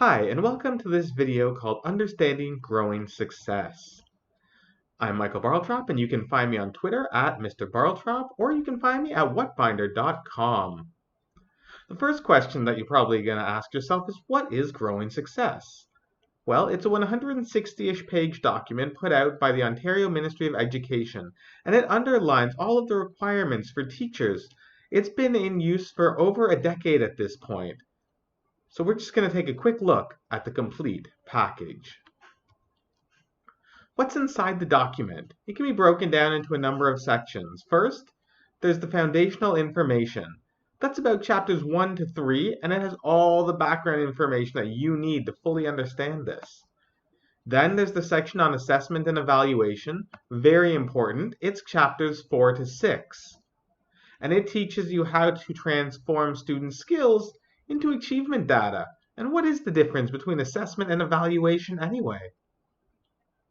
Hi, and welcome to this video called Understanding Growing Success. I'm Michael Barltrop, and you can find me on Twitter at Mr. Barltrop, or you can find me at whatbinder.com. The first question that you're probably going to ask yourself is, what is growing success? Well, it's a 160-ish page document put out by the Ontario Ministry of Education, and it underlines all of the requirements for teachers. It's been in use for over a decade at this point. So we're just going to take a quick look at the complete package. What's inside the document? It can be broken down into a number of sections. First, there's the foundational information. That's about chapters 1 to 3, and it has all the background information that you need to fully understand this. Then there's the section on assessment and evaluation. Very important. It's chapters 4 to 6. And it teaches you how to transform student skills into achievement data. And what is the difference between assessment and evaluation anyway?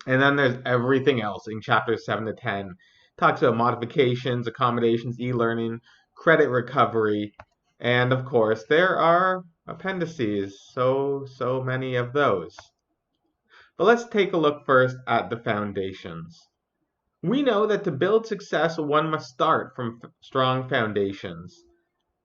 And then there's everything else in chapters 7 to 10. It talks about modifications, accommodations, e-learning, credit recovery, and of course there are appendices, so many of those. But let's take a look first at the foundations. We know that to build success, one must start from strong foundations.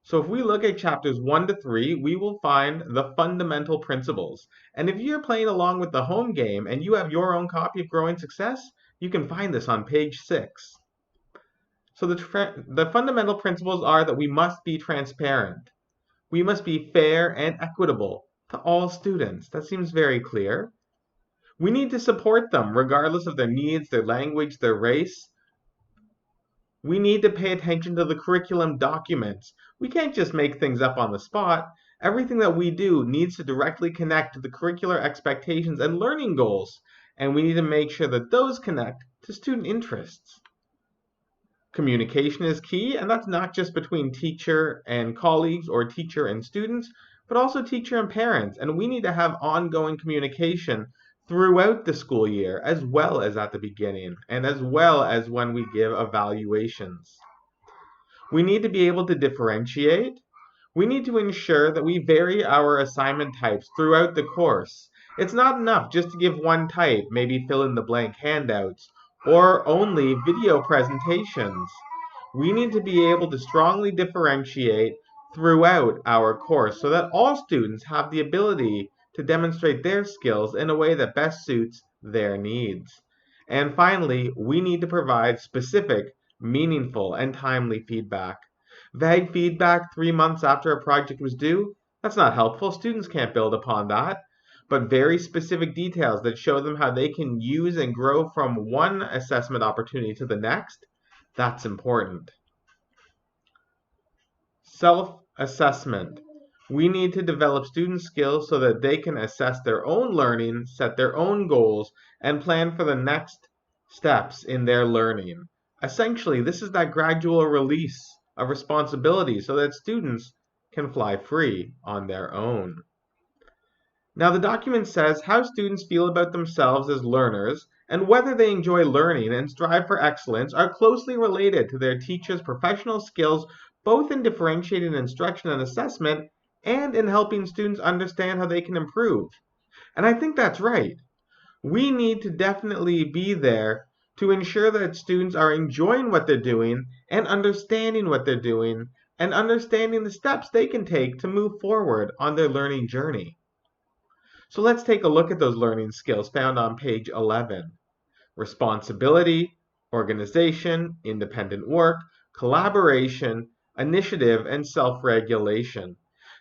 So if we look at chapters 1 to 3, we will find the fundamental principles. And if you're playing along with the home game and you have your own copy of Growing Success, you can find this on page 6. So the fundamental principles are that we must be transparent. We must be fair and equitable to all students. That seems very clear. We need to support them regardless of their needs, their language, their race. We need to pay attention to the curriculum documents. We can't just make things up on the spot. Everything that we do needs to directly connect to the curricular expectations and learning goals, and we need to make sure that those connect to student interests. Communication is key, and that's not just between teacher and colleagues or teacher and students, but also teacher and parents, and we need to have ongoing communication throughout the school year, as well as at the beginning, and as well as when we give evaluations. We need to be able to differentiate. We need to ensure that we vary our assignment types throughout the course. It's not enough just to give one type, maybe fill in the blank handouts, or only video presentations. We need to be able to strongly differentiate throughout our course so that all students have the ability to demonstrate their skills in a way that best suits their needs. And finally, we need to provide specific, meaningful, and timely feedback. Vague feedback 3 months after a project was due, that's not helpful. Students can't build upon that. But very specific details that show them how they can use and grow from one assessment opportunity to the next, that's important. Self-assessment. We need to develop student skills so that they can assess their own learning, set their own goals, and plan for the next steps in their learning. Essentially, this is that gradual release of responsibility so that students can fly free on their own. Now, the document says how students feel about themselves as learners and whether they enjoy learning and strive for excellence are closely related to their teachers' professional skills, both in differentiating instruction and assessment and in helping students understand how they can improve. And I think that's right. We need to definitely be there to ensure that students are enjoying what they're doing and understanding what they're doing and understanding the steps they can take to move forward on their learning journey. So let's take a look at those learning skills found on page 11. Responsibility, organization, independent work, collaboration, initiative, and self-regulation.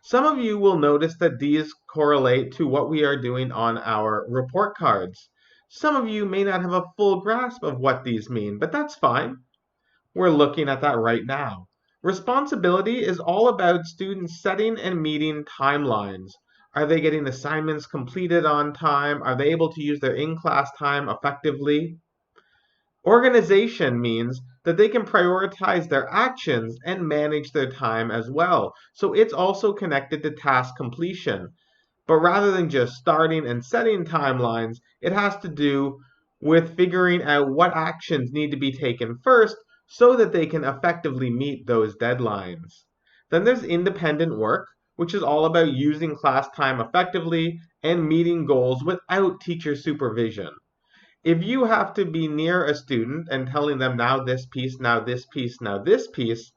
Some of you will notice that these correlate to what we are doing on our report cards. Some of you may not have a full grasp of what these mean, but that's fine. We're looking at that right now. Responsibility is all about students setting and meeting timelines. Are they getting assignments completed on time? Are they able to use their in-class time effectively? Organization means that they can prioritize their actions and manage their time as well. So it's also connected to task completion. But rather than just starting and setting timelines, it has to do with figuring out what actions need to be taken first so that they can effectively meet those deadlines. Then there's independent work, which is all about using class time effectively and meeting goals without teacher supervision. If you have to be near a student and telling them now this piece, now this piece, now this piece,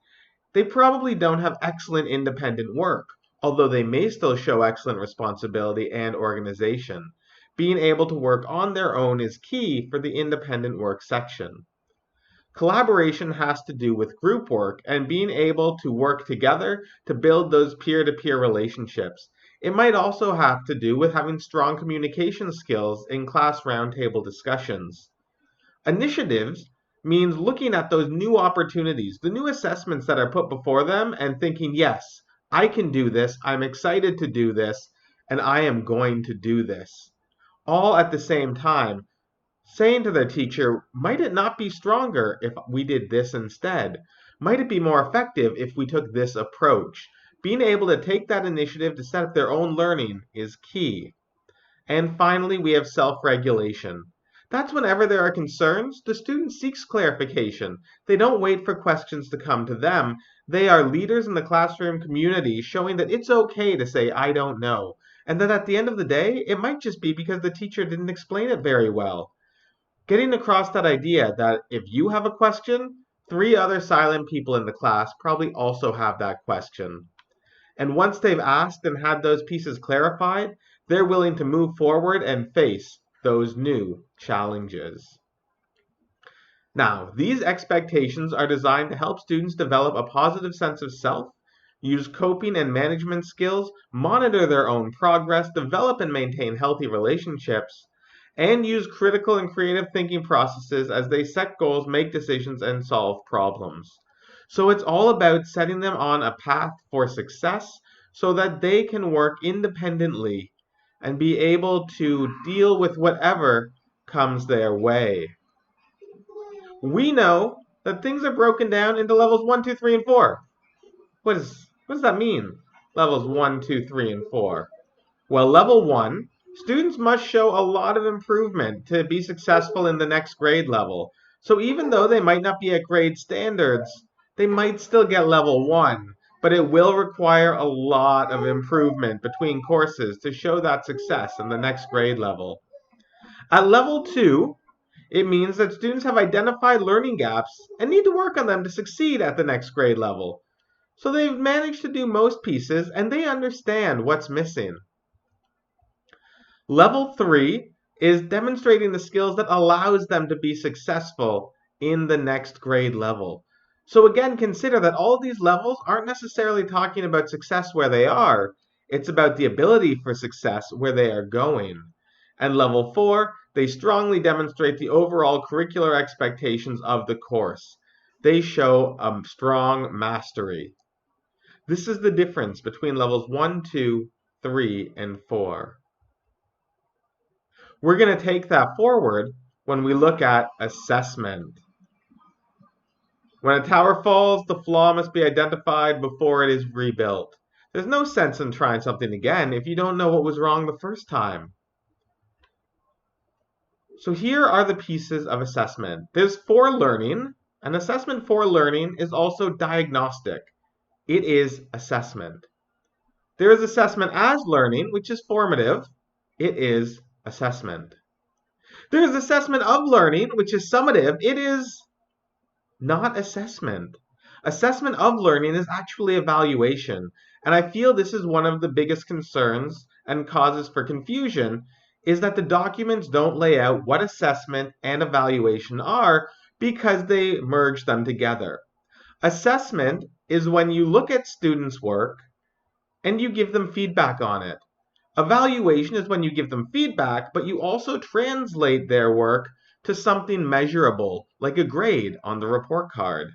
they probably don't have excellent independent work, although they may still show excellent responsibility and organization. Being able to work on their own is key for the independent work section. Collaboration has to do with group work and being able to work together to build those peer-to-peer relationships. It might also have to do with having strong communication skills in class roundtable discussions. Initiatives means looking at those new opportunities, the new assessments that are put before them, and thinking, yes, I can do this, I'm excited to do this, and I am going to do this. All at the same time, saying to their teacher, might it not be stronger if we did this instead? Might it be more effective if we took this approach? Being able to take that initiative to set up their own learning is key. And finally, we have self-regulation. That's whenever there are concerns, the student seeks clarification. They don't wait for questions to come to them. They are leaders in the classroom community, showing that it's okay to say, I don't know. And that at the end of the day, it might just be because the teacher didn't explain it very well. Getting across that idea that if you have a question, 3 other silent people in the class probably also have that question. And once they've asked and had those pieces clarified, they're willing to move forward and face those new challenges. Now, these expectations are designed to help students develop a positive sense of self, use coping and management skills, monitor their own progress, develop and maintain healthy relationships, and use critical and creative thinking processes as they set goals, make decisions, and solve problems. So it's all about setting them on a path for success so that they can work independently and be able to deal with whatever comes their way. We know that things are broken down into levels 1, 2, 3, and 4. What does that mean? Levels 1, 2, 3, and 4. Well, level 1, students must show a lot of improvement to be successful in the next grade level. So even though they might not be at grade standards, they might still get level 1, but it will require a lot of improvement between courses to show that success in the next grade level. At level 2, it means that students have identified learning gaps and need to work on them to succeed at the next grade level. So they've managed to do most pieces and they understand what's missing. Level 3 is demonstrating the skills that allows them to be successful in the next grade level. So again, consider that all of these levels aren't necessarily talking about success where they are. It's about the ability for success where they are going. And level 4, they strongly demonstrate the overall curricular expectations of the course. They show a strong mastery. This is the difference between levels 1, 2, 3, and 4. We're going to take that forward when we look at assessment. When a tower falls, the flaw must be identified before it is rebuilt. There's no sense in trying something again if you don't know what was wrong the first time. So here are the pieces of assessment. There's for learning. An assessment for learning is also diagnostic. It is assessment. There is assessment as learning, which is formative. It is assessment. There is assessment of learning, which is summative. It is not assessment. Assessment of learning is actually evaluation, and I feel this is one of the biggest concerns and causes for confusion, is that the documents don't lay out what assessment and evaluation are because they merge them together. Assessment is when you look at students' work and you give them feedback on it. Evaluation is when you give them feedback, but you also translate their work to something measurable, like a grade on the report card.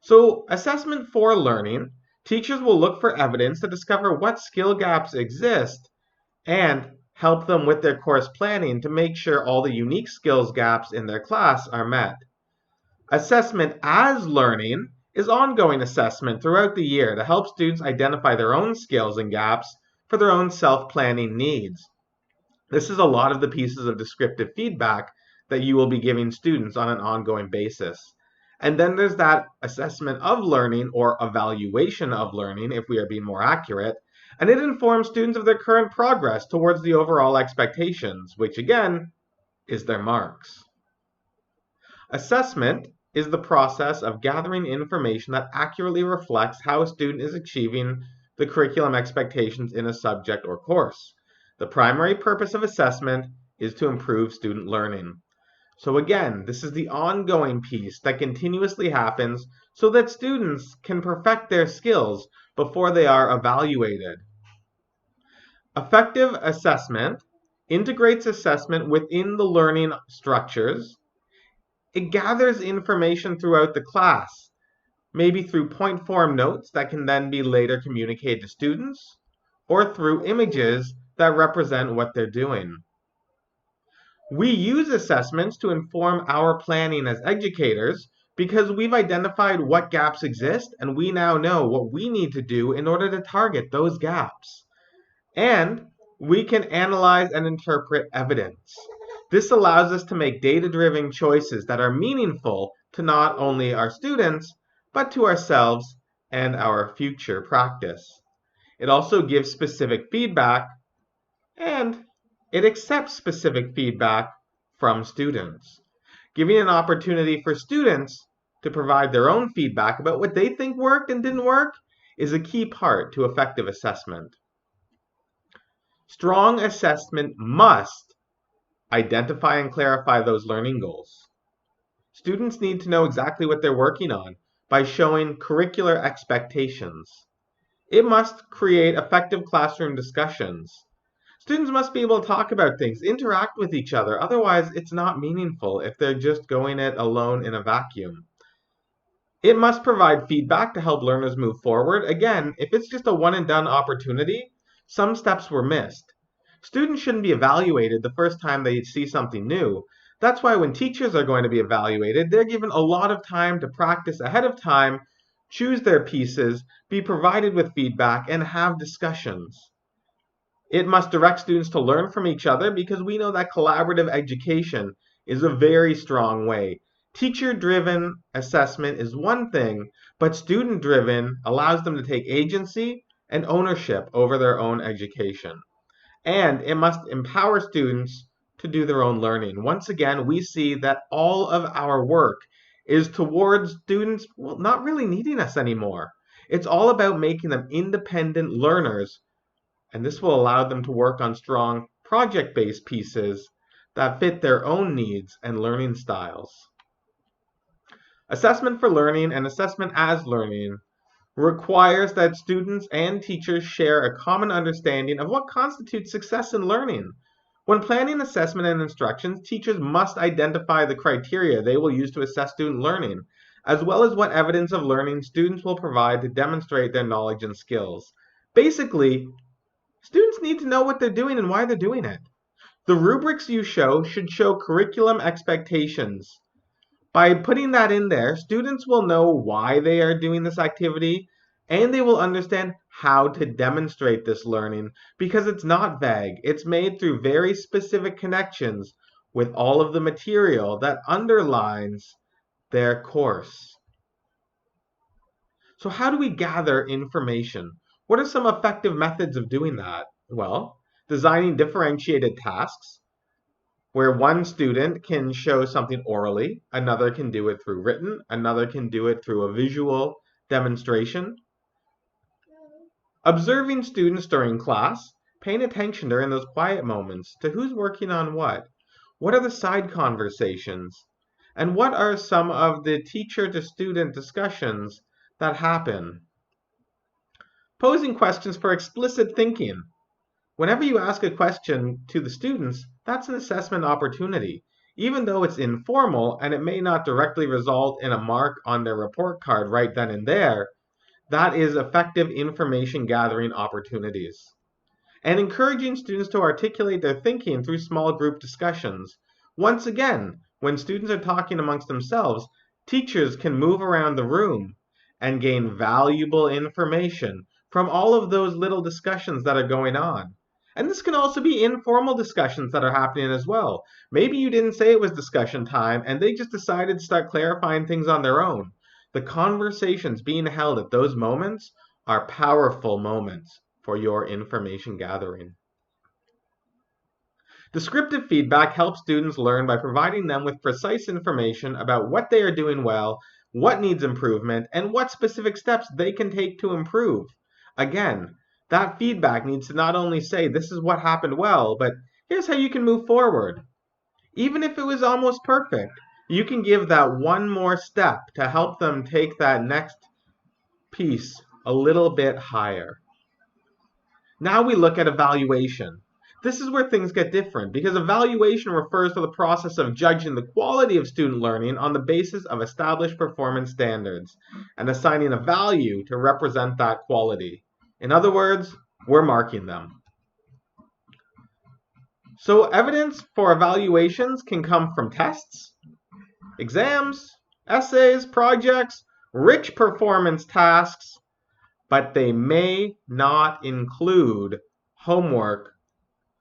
So, assessment for learning, teachers will look for evidence to discover what skill gaps exist and help them with their course planning to make sure all the unique skills gaps in their class are met. Assessment as learning is ongoing assessment throughout the year to help students identify their own skills and gaps for their own self-planning needs. This is a lot of the pieces of descriptive feedback that you will be giving students on an ongoing basis. And then there's that assessment of learning or evaluation of learning, if we are being more accurate. and it informs students of their current progress towards the overall expectations, which again is their marks. Assessment is the process of gathering information that accurately reflects how a student is achieving the curriculum expectations in a subject or course. The primary purpose of assessment is to improve student learning. So again, this is the ongoing piece that continuously happens so that students can perfect their skills before they are evaluated. Effective assessment integrates assessment within the learning structures. It gathers information throughout the class, maybe through point form notes that can then be later communicated to students, or through images that represent what they're doing. We use assessments to inform our planning as educators because we've identified what gaps exist and we now know what we need to do in order to target those gaps. And we can analyze and interpret evidence. This allows us to make data-driven choices that are meaningful to not only our students, but to ourselves and our future practice. It also gives specific feedback, and it accepts specific feedback from students, giving an opportunity for students to provide their own feedback about what they think worked and didn't work is a key part to effective assessment. Strong assessment must identify and clarify those learning goals. Students need to know exactly what they're working on by showing curricular expectations. It must create effective classroom discussions. Students must be able to talk about things, interact with each other, otherwise it's not meaningful if they're just going it alone in a vacuum. It must provide feedback to help learners move forward. Again, if it's just a one and done opportunity, some steps were missed. Students shouldn't be evaluated the first time they see something new. That's why when teachers are going to be evaluated, they're given a lot of time to practice ahead of time, choose their pieces, be provided with feedback, and have discussions. It must direct students to learn from each other because we know that collaborative education is a very strong way. Teacher-driven assessment is one thing, but student-driven allows them to take agency and ownership over their own education. And it must empower students to do their own learning. Once again, we see that all of our work is towards students not really needing us anymore. It's all about making them independent learners, and this will allow them to work on strong project-based pieces that fit their own needs and learning styles. Assessment for learning and assessment as learning requires that students and teachers share a common understanding of what constitutes success in learning. When planning assessment and instructions, teachers must identify the criteria they will use to assess student learning, as well as what evidence of learning students will provide to demonstrate their knowledge and skills. Basically, students need to know what they're doing and why they're doing it. The rubrics you show should show curriculum expectations. By putting that in there, students will know why they are doing this activity, and they will understand how to demonstrate this learning because it's not vague. It's made through very specific connections with all of the material that underlines their course. So how do we gather information? What are some effective methods of doing that? Well, designing differentiated tasks, where one student can show something orally, another can do it through written, another can do it through a visual demonstration. Observing students during class, paying attention during those quiet moments to who's working on what are the side conversations, and what are some of the teacher-to-student discussions that happen. Posing questions for explicit thinking. Whenever you ask a question to the students, that's an assessment opportunity. Even though it's informal and it may not directly result in a mark on their report card right then and there, that is effective information gathering opportunities. And encouraging students to articulate their thinking through small group discussions. Once again, when students are talking amongst themselves, teachers can move around the room and gain valuable information from all of those little discussions that are going on. And this can also be informal discussions that are happening as well. Maybe you didn't say it was discussion time and they just decided to start clarifying things on their own. The conversations being held at those moments are powerful moments for for your information gathering. Descriptive feedback helps students learn by providing them with precise information about what they are doing well, what needs improvement, and what specific steps they can take to improve. Again, that feedback needs to not only say this is what happened well, but here's how you can move forward. Even if it was almost perfect, you can give that one more step to help them take that next piece a little bit higher. Now we look at evaluation. This is where things get different because evaluation refers to the process of judging the quality of student learning on the basis of established performance standards and assigning a value to represent that quality. In other words, we're marking them. So evidence for evaluations can come from tests, exams, essays, projects, rich performance tasks, but they may not include homework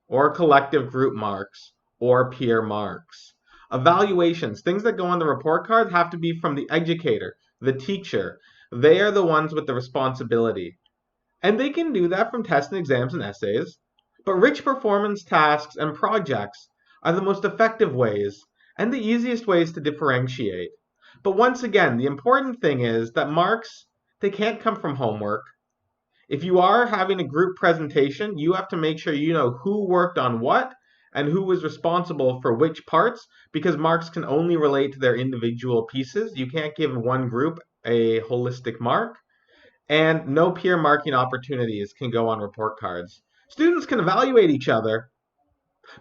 or collective group marks or peer marks. Evaluations, things that go on the report card, have to be from the educator, the teacher. They are the ones with the responsibility. And they can do that from tests and exams and essays. But rich performance tasks and projects are the most effective ways and the easiest ways to differentiate. But once again, the important thing is that marks, they can't come from homework. If you are having a group presentation, you have to make sure you know who worked on what and who was responsible for which parts, because marks can only relate to their individual pieces. You can't give one group a holistic mark, and no peer marking opportunities can go on report cards. Students can evaluate each other,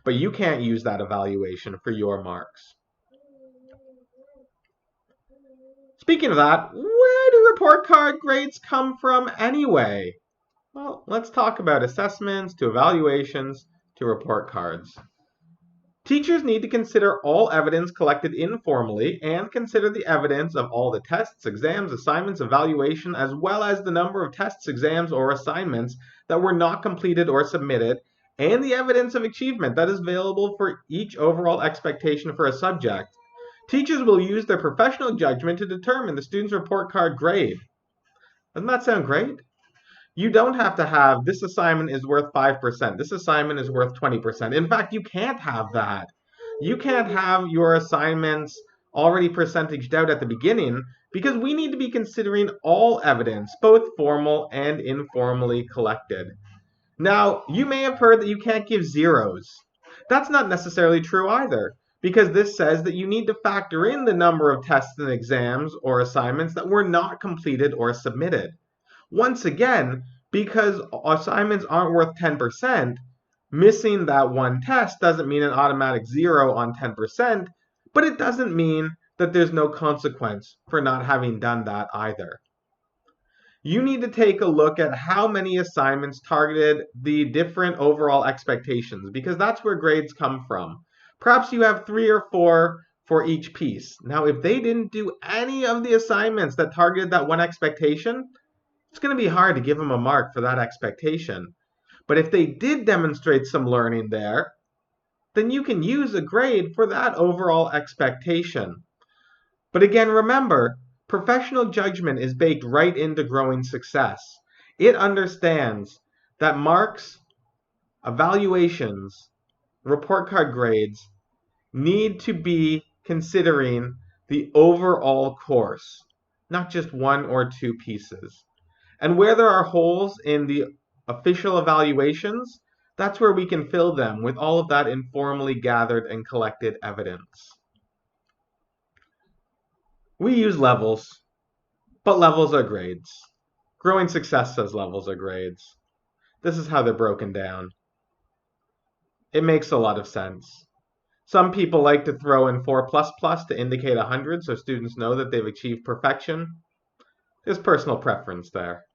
but you can't use that evaluation for your marks. Speaking of that, where do report card grades come from anyway? Well, let's talk about assessments to evaluations to report cards. Teachers need to consider all evidence collected informally and consider the evidence of all the tests, exams, assignments, evaluation, as well as the number of tests, exams, or assignments that were not completed or submitted, and the evidence of achievement that is available for each overall expectation for a subject. Teachers will use their professional judgment to determine the student's report card grade. Doesn't that sound great? You don't have to have this assignment is worth 5%, this assignment is worth 20%. In fact, you can't have that. You can't have your assignments already percentaged out at the beginning because we need to be considering all evidence, both formal and informally collected. Now, you may have heard that you can't give zeros. That's not necessarily true either, because this says that you need to factor in the number of tests and exams or assignments that were not completed or submitted. Once again, because assignments aren't worth 10%, missing that one test doesn't mean an automatic 0 on 10%, but it doesn't mean that there's no consequence for not having done that either. You need to take a look at how many assignments targeted the different overall expectations, because that's where grades come from. Perhaps you have 3 or 4 for each piece. Now, if they didn't do any of the assignments that targeted that one expectation, it's going to be hard to give them a mark for that expectation. But if they did demonstrate some learning there, then you can use a grade for that overall expectation. But again, remember, professional judgment is baked right into growing success. It understands that marks, evaluations, report card grades need to be considering the overall course, not just 1 or 2 pieces. And where there are holes in the official evaluations, that's where we can fill them with all of that informally gathered and collected evidence. We use levels, but levels are grades. Growing Success says levels are grades. This is how they're broken down. It makes a lot of sense. Some people like to throw in 4++ to indicate 100 so students know that they've achieved perfection. There's personal preference there.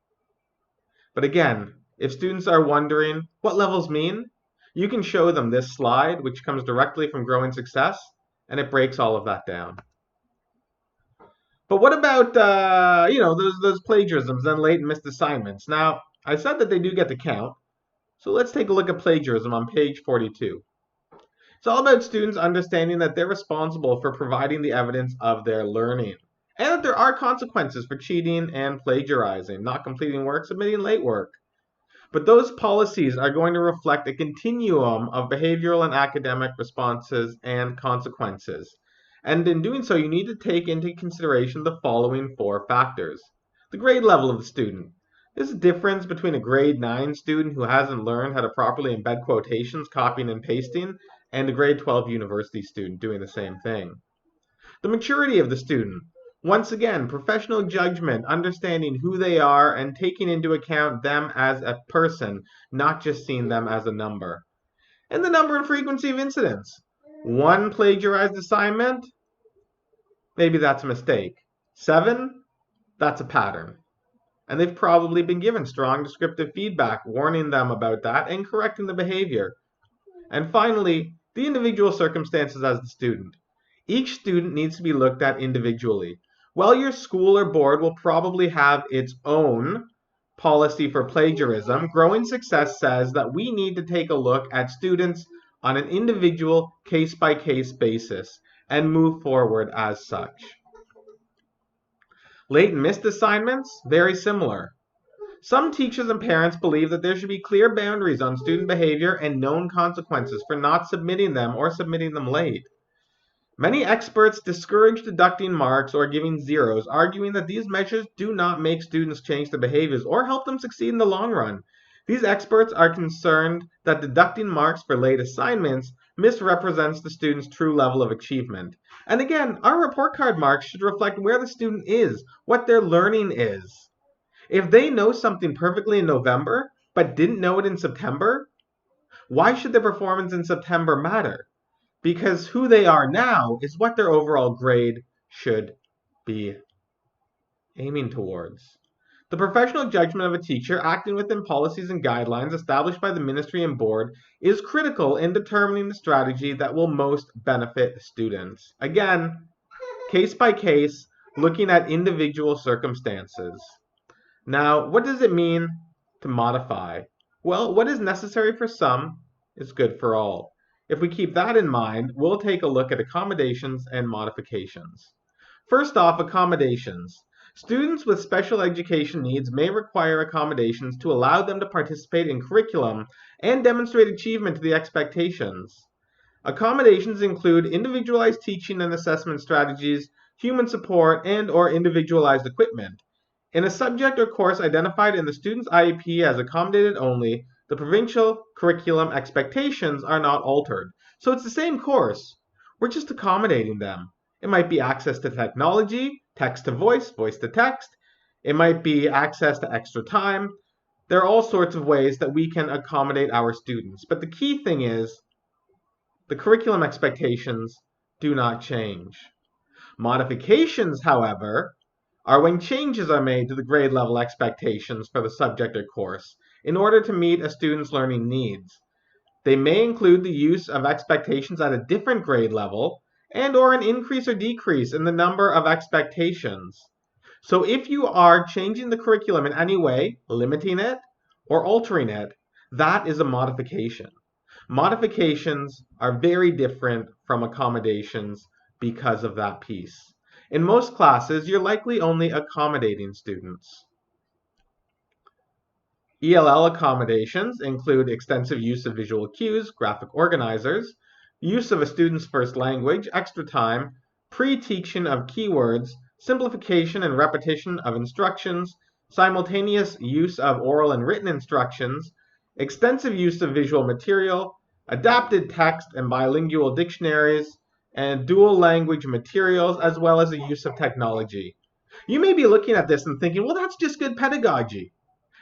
But again, if students are wondering what levels mean, you can show them this slide, which comes directly from Growing Success, and it breaks all of that down. But what about, those plagiarisms and late and missed assignments? Now, I said that they do get to count, so let's take a look at plagiarism on page 42. It's all about students understanding that they're responsible for providing the evidence of their learning, and that there are consequences for cheating and plagiarizing, not completing work, submitting late work. But those policies are going to reflect a continuum of behavioral and academic responses and consequences. And in doing so, you need to take into consideration the following 4 factors. The grade level of the student. There's a difference between a grade 9 student who hasn't learned how to properly embed quotations, copying and pasting, and a grade 12 university student doing the same thing. The maturity of the student. Once again, professional judgment, understanding who they are and taking into account them as a person, not just seeing them as a number. And the number and frequency of incidents. 1 plagiarized assignment, maybe that's a mistake. 7, that's a pattern. And they've probably been given strong descriptive feedback, warning them about that and correcting the behavior. And finally, the individual circumstances as the student. Each student needs to be looked at individually. While your school or board will probably have its own policy for plagiarism, Growing Success says that we need to take a look at students on an individual case-by-case basis and move forward as such. Late and missed assignments, very similar. Some teachers and parents believe that there should be clear boundaries on student behavior and known consequences for not submitting them or submitting them late. Many experts discourage deducting marks or giving zeros, arguing that these measures do not make students change their behaviors or help them succeed in the long run. These experts are concerned that deducting marks for late assignments misrepresents the student's true level of achievement. And again, our report card marks should reflect where the student is, what their learning is. If they know something perfectly in November, but didn't know it in September, why should their performance in September matter? Because who they are now is what their overall grade should be aiming towards. The professional judgment of a teacher acting within policies and guidelines established by the ministry and board is critical in determining the strategy that will most benefit students. Again, case by case, looking at individual circumstances. Now, what does it mean to modify? Well, what is necessary for some is good for all. If we keep that in mind, we'll take a look at accommodations and modifications. First off, accommodations. Students with special education needs may require accommodations to allow them to participate in curriculum and demonstrate achievement to the expectations. Accommodations include individualized teaching and assessment strategies, human support, and/or individualized equipment. In a subject or course identified in the student's IEP as accommodated only, the provincial curriculum expectations are not altered. So it's the same course. We're just accommodating them. It might be access to technology, text to voice, voice to text. It might be access to extra time. There are all sorts of ways that we can accommodate our students. But the key thing is the curriculum expectations do not change. Modifications, however, are when changes are made to the grade level expectations for the subject or course in order to meet a student's learning needs. They may include the use of expectations at a different grade level and/or an increase or decrease in the number of expectations. So if you are changing the curriculum in any way, limiting it or altering it, that is a modification. Modifications are very different from accommodations because of that piece. In most classes, you're likely only accommodating students. ELL accommodations include extensive use of visual cues, graphic organizers, use of a student's first language, extra time, pre-teaching of keywords, simplification and repetition of instructions, simultaneous use of oral and written instructions, extensive use of visual material, adapted text and bilingual dictionaries, and dual language materials, as well as the use of technology. You may be looking at this and thinking, well, that's just good pedagogy.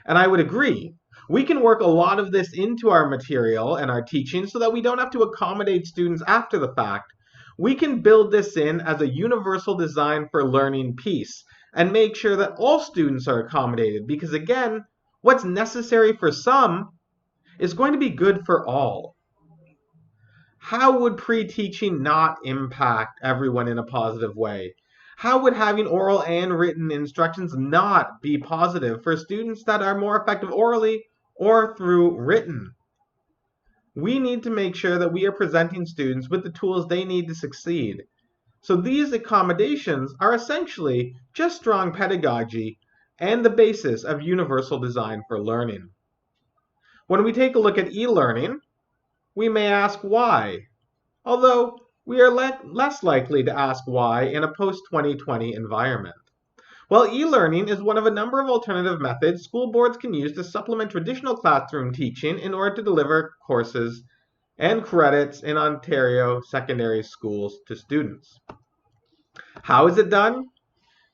And I would agree. We can work a lot of this into our material and our teaching so that we don't have to accommodate students after the fact. We can build this in as a universal design for learning piece and make sure that all students are accommodated because, again, what's necessary for some is going to be good for all. How would pre-teaching not impact everyone in a positive way? How would having oral and written instructions not be positive for students that are more effective orally or through written? We need to make sure that we are presenting students with the tools they need to succeed. So these accommodations are essentially just strong pedagogy and the basis of universal design for learning. When we take a look at e-learning, we may ask why, although we are less likely to ask why in a post-2020 environment. Well, e-learning is one of a number of alternative methods school boards can use to supplement traditional classroom teaching in order to deliver courses and credits in Ontario secondary schools to students. How is it done?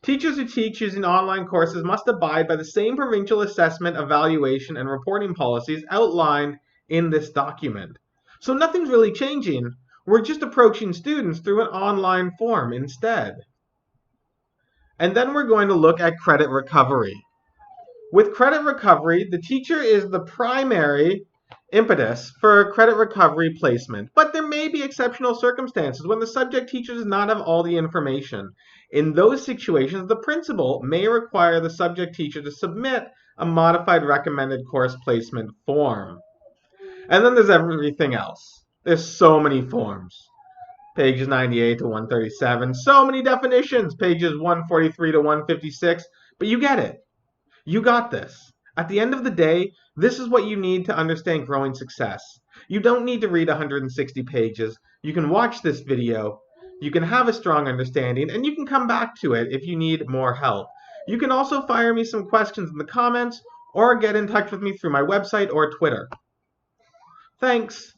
Teachers who teach using online courses must abide by the same provincial assessment, evaluation, and reporting policies outlined in this document. So nothing's really changing. We're just approaching students through an online form instead. And then we're going to look at credit recovery. With credit recovery, the teacher is the primary impetus for credit recovery placement, but there may be exceptional circumstances when the subject teacher does not have all the information. In those situations, the principal may require the subject teacher to submit a modified recommended course placement form. And then there's everything else. There's so many forms. Pages 98 to 137. So many definitions. Pages 143 to 156. But you get it. You got this. At the end of the day, this is what you need to understand growing success. You don't need to read 160 pages. You can watch this video. You can have a strong understanding, and you can come back to it if you need more help. You can also fire me some questions in the comments or get in touch with me through my website or Twitter. Thanks.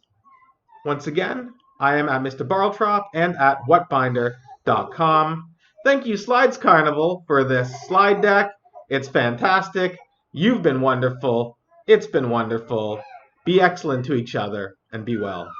Once again, I am at Mr. Barltrop and at whatbinder.com. Thank you, Slides Carnival, for this slide deck. It's fantastic. You've been wonderful. It's been wonderful. Be excellent to each other and be well.